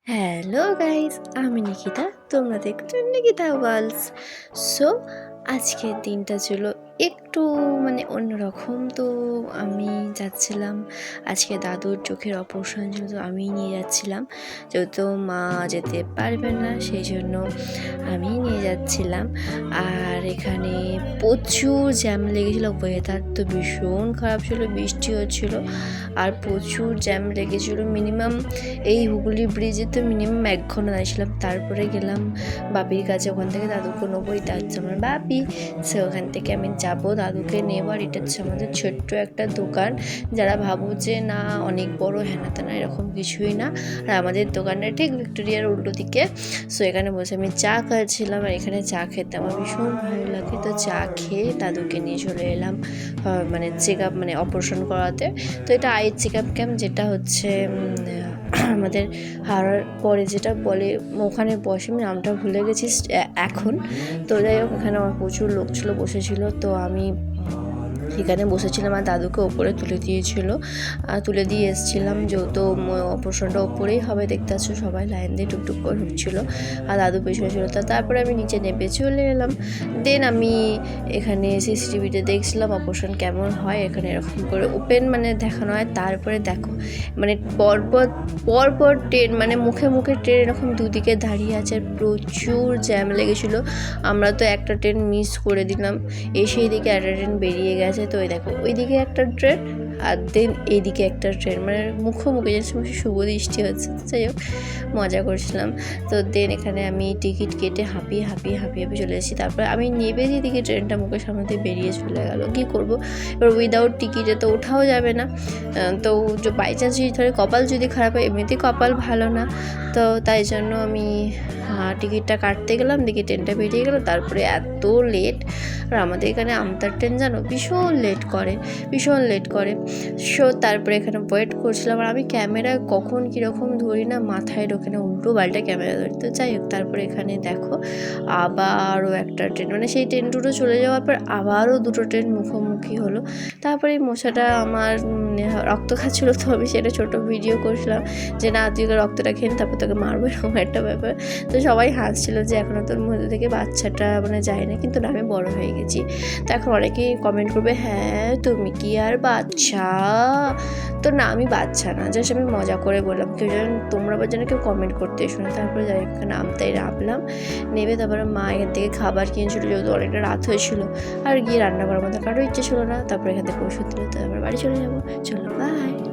Hello guys, আমি নিকিতা। তোমরা দেখছো নিকিতা ওয়ার্লডস। সো আজকের দিনটা ছিল একটু অন্যরকম। তো আমি যাচ্ছিলাম, আজকে দাদুর চোখের অপারেশন ছিল, তো আমি নিয়ে যাচ্ছিলাম। যেহেতু মা যেতে পারবে না, সেই জন্য আমি নিয়ে যাচ্ছিলাম। আর এখানে প্রচুর জ্যাম লেগেছিলো, ওয়েদার তো ভীষণ খারাপ ছিল, বৃষ্টি হচ্ছিলো আর প্রচুর জ্যাম লেগেছিলো। মিনিমাম এই হুগলি ব্রিজে তো মিনিমাম 1 ঘন্টা দাঁড়িয়েছিলাম। তারপরে গেলাম বাপির কাছে, ওখান থেকে দাদুকে নেবো। এটা হচ্ছে আমার বাপি। সে ওখান থেকে আমি যাবো, দাদুকে নেবো। আর এটা হচ্ছে আমাদের ছোট্ট একটা দোকান। যারা ভাবো যে না অনেক বড়, হ্যানা তেনা, এরকম কিছুই না। আর আমাদের দোকানটা ঠিক ভিক্টোরিয়ার উল্টো দিকে। সো এখানে বসে আমি চা খাচ্ছিলাম, আর এখানে চা খেতে আমার ভীষণ ভালো লাগে। তো চা খেয়ে দাদুকে নিয়ে চলে এলাম চেক আপ, অপারেশন করাতে। তো এটা আইয়ের চেক আপ ক্যাম্প, যেটা হচ্ছে আমাদের হারার পরে যেটা বলে, ওখানে বসে, আমি নামটা ভুলে গেছি এখন। তো যাই হোক, এখানে আমার প্রচুর লোক ছিল, বসেছিল। তো আমি এখানে বসেছিলাম আর দাদুকে ওপরে তুলে তুলে দিয়ে এসেছিলাম। যেহেতু অপারেশনটা ওপরেই হবে, দেখতে পাচ্ছ সবাই লাইন দিয়ে টুকটুক করে ঢুকছিলো, আর দাদু পেছনে ছিল। তারপরে আমি নিচে নেমে চলে এলাম। দেন আমি এখানে সিসিটিভিতে দেখছিলাম অপারেশন কেমন হয়। এখানে এরকম করে ওপেন দেখানো হয়, তারপরে দেখো পরপর ট্রেন, মুখে মুখে ট্রেন এরকম দুদিকে দাঁড়িয়ে আছে। প্রচুর জ্যাম লেগেছিলো। আমরা তো একটা ট্রেন মিস করে দিলাম, সেই দিকে একটা ট্রেন বেরিয়ে গেছে। তো ওই দেখো, ওইদিকে একটা ট্রেন আর দেন এইদিকে একটা ট্রেন, মুখোমুখি যাচ্ছে, শুভ দৃষ্টি হচ্ছে। যাই হোক, মজা করছিলাম। তো দেন এখানে আমি টিকিট কেটে হাঁপিয়ে চলে এসেছি। তারপরে আমি নেবে যেদিকে ট্রেনটা মুখের সামনে দিয়ে বেরিয়ে চলে গেল। কী করবো এবার, উইদাউট টিকিটে তো ওঠাও যাবে না। তো বাই চান্স যদি ধরে কপাল যদি খারাপ হয়, এমনিতেই কপাল ভালো না, তো তাই জন্য আমি টিকিটটা কাটতে গেলাম, দেখি ট্রেনটা বেরিয়ে গেলো। তারপরে এত লেট, আর আমাদের এখানে আমতার ট্রেন জানো ভীষণ লেট করে। সো তারপরে এখানে ওয়েট করছিলাম। আর আমি ক্যামেরা কখন কীরকম ধরি না, মাথায় ঢোকে না, উল্টো পাল্টা ক্যামেরা ধরি। তো যাই হোক, তারপরে এখানে দেখো আবারও একটা ট্রেন, সেই ট্রেন দুটো চলে যাওয়ার পর আবারও দুটো ট্রেন মুখোমুখি হলো। তারপরে এই মশাটা আমার রক্ত খাচ্ছিলো, তো আমি সেটা ছোটো ভিডিও করছিলাম যে না, তুই রক্তটা খেয়ে তারপর তোকে মারবো, এরকম একটা ব্যাপার। তো সবাই হাসছিলো যে এখনও তোর মধ্যে থেকে বাচ্চাটা যায় না, কিন্তু না, আমি বড়ো হয়ে গেছি। তো এখন অনেকেই কমেন্ট করবে, হ্যাঁ তুমি কি আর বাচ্চা? তো না, আমি বাচ্চা না, জাস্ট আমি মজা করে বললাম। কেউ যেন, তোমরা আবার যেন কেউ কমেন্ট করতে এসো না। তারপরে যাই হোক, নামতেই নামলাম, নেবে তারপরে মা এখান থেকে খাবার কিনেছিলো, যেহেতু অনেকটা রাত হয়েছিল, আর গিয়ে রান্না করার মতো কারো ইচ্ছে ছিল না। তারপরে এখান থেকে ওষুধ দিল, তারপরে বাড়ি চলে যাবো। চলো, বাই।